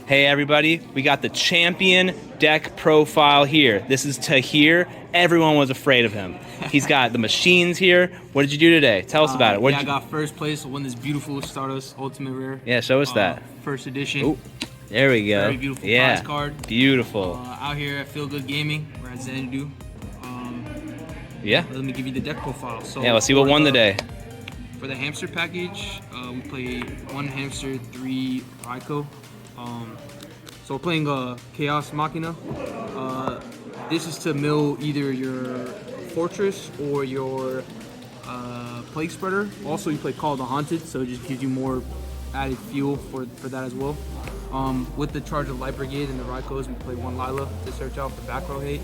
Hey everybody, we got the champion deck profile here. This is Tahir. Everyone was afraid of him. He's got the machines here. What did you do today? Tell us about it. I got first place. I won this beautiful Stardust Ultimate Rare. Yeah, show us that. First edition. Oh, there we go. Very beautiful prize card. Beautiful. Out here at Feel Good Gaming. We're at Xanadu. Yeah. Let me give you the deck profile. So yeah, let's see what won today. For the hamster package, we play 1 hamster, 3 Raiko. So we're playing Chaos Machina. This is to mill either your Fortress or your Plague Spreader. Also, you play Call of the Haunted, so it just gives you more added fuel for that as well. With the charge of Light Brigade and the Raikos, we play 1 Lila to search out the back row hate.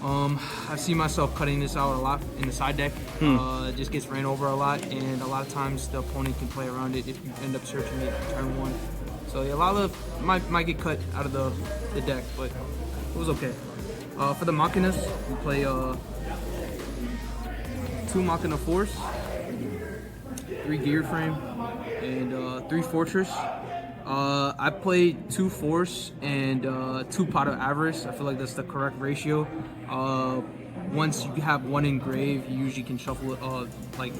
I see myself cutting this out a lot in the side deck. It just gets ran over a lot, and a lot of times the opponent can play around it if you end up searching it turn 1. So yeah, Lila might get cut out of the deck, but it was okay. For the Machinas, we play 2 Machina Force, 3 Gear Frame, and 3 Fortress. I played 2 Force and 2 Pot of Avarice. I feel like that's the correct ratio. Once you have 1 engrave, you usually can shuffle it,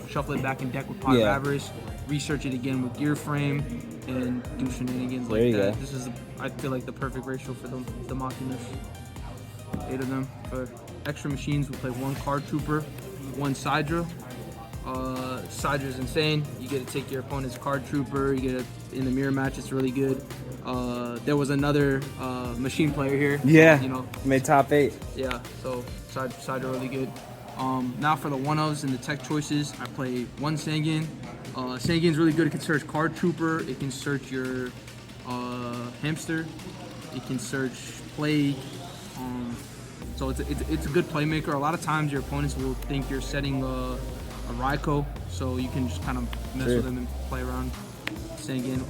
shuffle it back in deck with Pot of Avarice, research it again with Gear Frame, and do shenanigans like that. This is, I feel like, the perfect ratio for the Machinas. 8 of them. For extra machines, we play 1 Card Trooper, 1 Sidra. Sidra is insane. You get to take your opponent's Card Trooper. You get it in the mirror match. It's really good. There was another machine player here. Yeah, you know, made top 8. Yeah, so Sidra really good. Now for the 1-ofs and the tech choices, I play 1 Sanguine. Sanguine's really good. It can search Card Trooper. It can search your hamster. It can search Plague. So it's a good playmaker. A lot of times your opponents will think you're setting a Raiko, so you can just kind of mess with them and play around. Sanguine.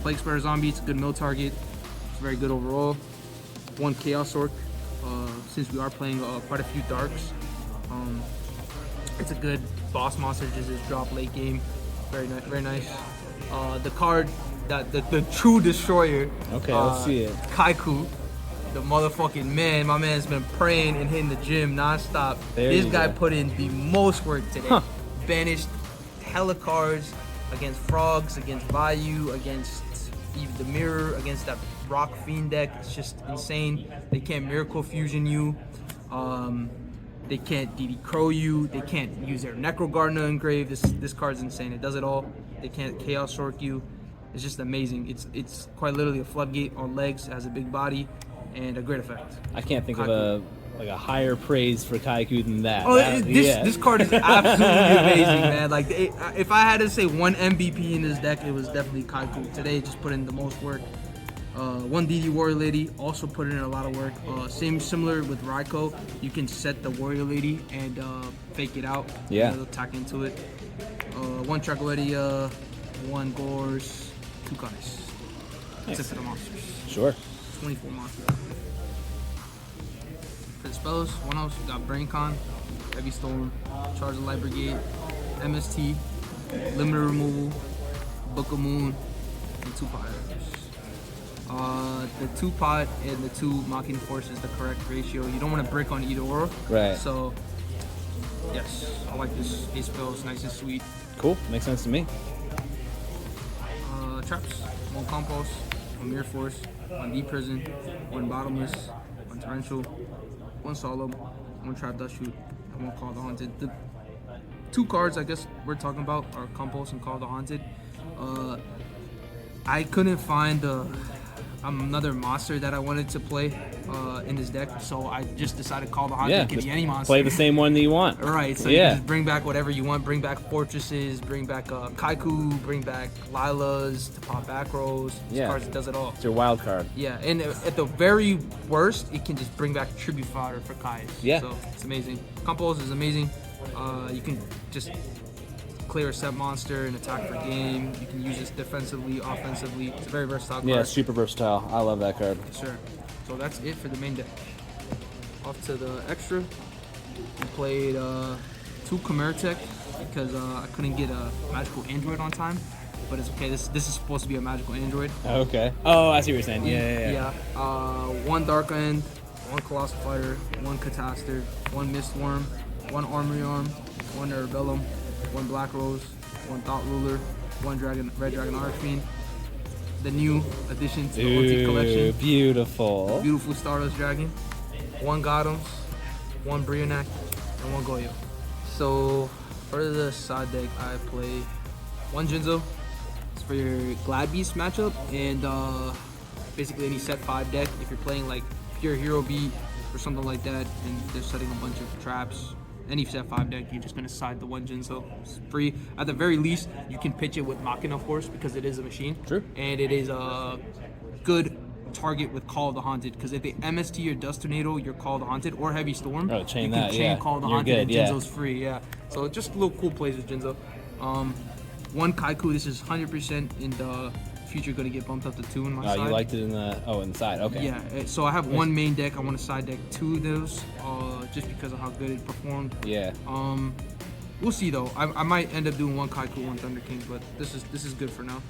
Plague Spreader Zombie, it's a good mill target. It's very good overall. 1 Chaos Orc. Since we are playing quite a few Darks, it's a good boss monster. Just drop late game. Very nice. Very nice. The card that the true destroyer. Okay, let's see it. Kaiku. The motherfucking man. My man's been praying and hitting the gym nonstop. This guy put in the most work today. Banished hella cards against Frogs, against Vayu, against Eve the Mirror, against that Rock Fiend deck. It's just insane. They can't Miracle Fusion you. They can't DD Crow you. They can't use their Necro Gardener engrave. This card's insane. It does it all. They can't Chaos Orc you. It's just amazing. It's quite literally a floodgate on legs. It has a big body and a great effect. I can't think of a higher praise for Kaiku than that. Oh, this card is absolutely amazing, man. Like, if I had to say 1 MVP in this deck, it was definitely Kaiku. Today, it just put in the most work. 1 DD Warrior Lady also put in a lot of work. Similar with Raiko, you can set the Warrior Lady and fake it out. Yeah. Attack into it. 1 Tragoedia, 1 Gores, 2 Kais. That's it for the monsters. Sure. 24 monsters. For the spells, 1-ofs, we got Brain Con, Heavy Storm, Charge of Light Brigade, MST, Limiter Removal, Book of Moon, and 2 Pot. The 2 Pot and the 2 Machina Force is the correct ratio. You don't want to brick on either or. Right. So, yes, I like this. 8 spells, nice and sweet. Cool. Makes sense to me. Traps, 1 Compost, 1 Mirror Force, 1 Deep Prison, 1 Bottomless, 1 Torrential, 1 Solemn, 1 Trap Dust Shoot, and 1 Call of the Haunted. The 2 cards I guess we're talking about are Compost and Call of the Haunted. I couldn't find another monster that I wanted to play in this deck, so I just decided Call the Haunted could be any monster. Play the same one that you want. Right, so you can just bring back whatever you want. Bring back Fortresses, bring back Kaiku, bring back Lilas to pop back rows. This card does it all. It's your wild card. Yeah, and at the very worst, it can just bring back Tribute Fodder for Kais. Yeah. So it's amazing. Compose is amazing. You can just clear a set monster and attack for game. You can use this defensively, offensively. It's a very versatile card. Yeah, super versatile. I love that card. Sure. So that's it for the main deck. Off to the extra. We played 2 Chimera Tech because I couldn't get a magical android on time. but it's okay. This is supposed to be a magical android. Okay. Oh, I see what you're saying. Yeah. One Dark End, one Colossal Fighter, one Cataster, one Mistworm, one Armory Arm, one Cerebellum, one Black Rose, one Thought Ruler, one Red Dragon Archfiend. The new addition to the OT collection. Beautiful. Beautiful Stardust Dragon. One Gothams, one Brionac, and one Goyo. So for the side deck, I play one Jinzo. It's for your Glad Beast matchup, and basically any set 5 deck. If you're playing like pure Hero Beat or something like that, and they're setting a bunch of traps, any set 5 deck, you're just gonna side the one Jinzo. It's free. At the very least, you can pitch it with Machina, of course, because it is a machine. True. And it is a good target with Call of the Haunted, because if they MST your Dust Tornado, your Call of the Haunted, or Heavy Storm, Oh, chain you can that, chain yeah. Call of the You're Haunted, good, and yeah. Jinzo's free, yeah. So just little cool plays with Jinzo. One Kaiku, this is 100% in the future going to get bumped up to 2 in my Oh, side. you liked it in the side. Okay. Yeah, so I have one main deck. I want to side deck 2 of those, just because of how good it performed. Yeah. We'll see though. I might end up doing one Kaiku, one Thunder King, but this is good for now.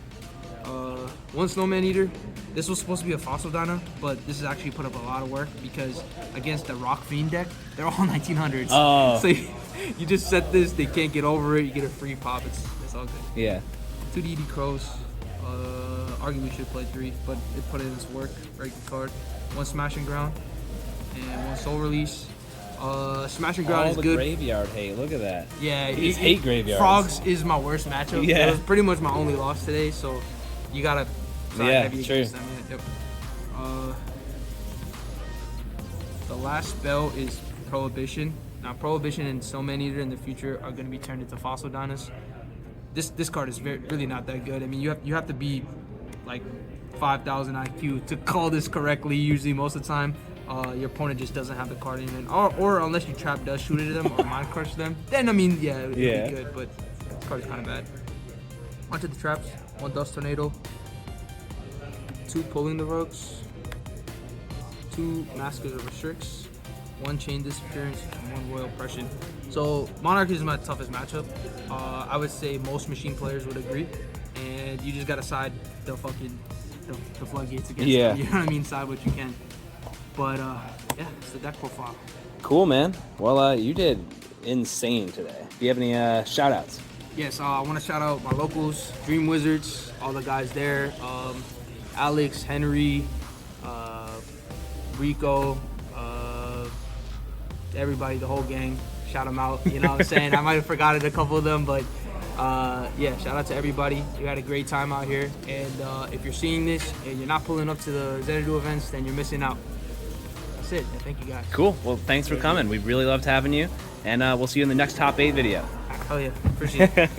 One Snowman Eater. This was supposed to be a Fossil Dino, but this has actually put up a lot of work because against the Rock Fiend deck, they're all 1900s. Oh. So you just set this, they can't get over it. You get a free pop. It's all good. Yeah. 2 DD Crows. Arguably should play 3, but it put in its work. Very good card. One Smash and Ground and one Soul Release. Smash and Ground All is the good. graveyard hate. Look at that. Yeah, You hate graveyards. Frogs is my worst matchup. Yeah. It was pretty much my only loss today, so you gotta side Yeah, heavy true. against them. Yep. The last spell is Prohibition. Now, Prohibition and Snowman Eater in the future are going to be turned into Fossil Dinos. This card is really not that good. I mean, you have to be like 5,000 IQ to call this correctly. Usually, most of the time, your opponent just doesn't have the card in it, or unless you trap Dust Shoot at them or Mind Crush them. Then I mean, yeah, it'd be good. But this card is kind of bad. Onto the traps. One Dust Tornado. 2 Pulling the Rugs. 2 Maskers of Restricts. 1 Chain Disappearance, and 1 Royal Oppression. So Monarch is my toughest matchup. I would say most machine players would agree, and you just gotta side the floodgates against them. You know what I mean? Side what you can. But yeah, it's the deck profile. Cool, man. Well, you did insane today. Do you have any shout outs? Yes, I want to shout out my locals, Dream Wizards, all the guys there, Alex, Henry, Rico, everybody, the whole gang. Shout them out. You know what I'm saying? I might have forgotten a couple of them, but yeah, shout out to everybody. We had a great time out here, and if you're seeing this and you're not pulling up to the Xanadu events, then you're missing out. That's it. Thank you guys. Cool. Well, thanks for coming. We really loved having you, and we'll see you in the next top 8 video. Hell yeah. Appreciate it.